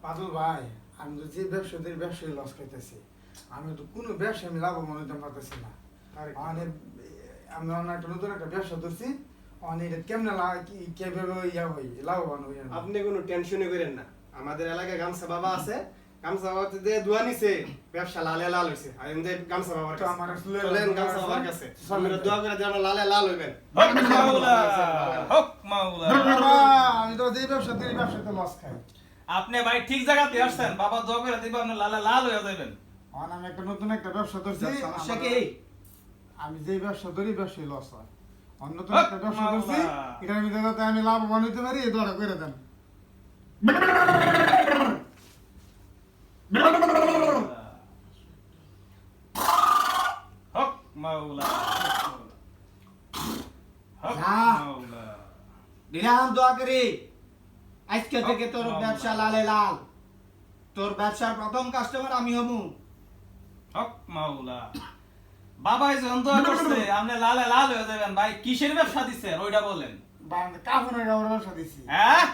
বাদল ভাই, আমি তো যে ব্যবসায়ী লস খাইতেছি, আমি তো কোনো ব্যবসা আমি লাভবান হইতে পারতেছি না। মানে আমি অন্য একটা নতুন একটা ব্যবসা ধরছি, অনেক কেমনে কিভাবে লাভবান হই আমি। আপনি কোনো টেনশনই করেন না, আমাদের এলাকায় গামছা বাবা আছে, গামছা বাবা যে দোয়া নিছে ব্যবসা লালে লাল হইছে। আর এমনি গামছা বাবার তো কাছে আমার চলেন গামছা বাবার কাছে আমরা দোয়া করে যে আমরা লালে লাল হইবেন। হক মাওলা, হক মাওলা। আমি তো যে ব্যবসাতে লস খাই। আপনি ভাই ঠিক জায়গাতে আসছেন, বাবা দোয়া করে দিবে আপনি লালে লাল হয়ে যাবেন। আমি একটা নতুন একটা ব্যবসা ধরছি, সমস্যা কি? আমি যে ব্যবসা ধরি ব্যবসায়ী লস হয়। অন্য নতুন হক একটা ব্যবসা ধরছি, মাওলা। এটার ভিতরে যাতে আমি লাভবান হইতে পারি এই দোয়া করে দেন। হক মাওলা, হক যা। মাওলা। দিলাম দোয়া করি আজকে থেকে তোর মাওলা। ব্যবসা লালে লাল। তোর ব্যবসার প্রথম কাস্টমার আমি হমু। হক মাওলা। বাবাই যখন দোয়া করছে আপনি লালে লাল হয়ে যাবেন। ভাই কিসের ব্যবসা দিচ্ছেন ওইটা বলেন। কাপড়ের ব্যবসা দিছি। হ্যাঁ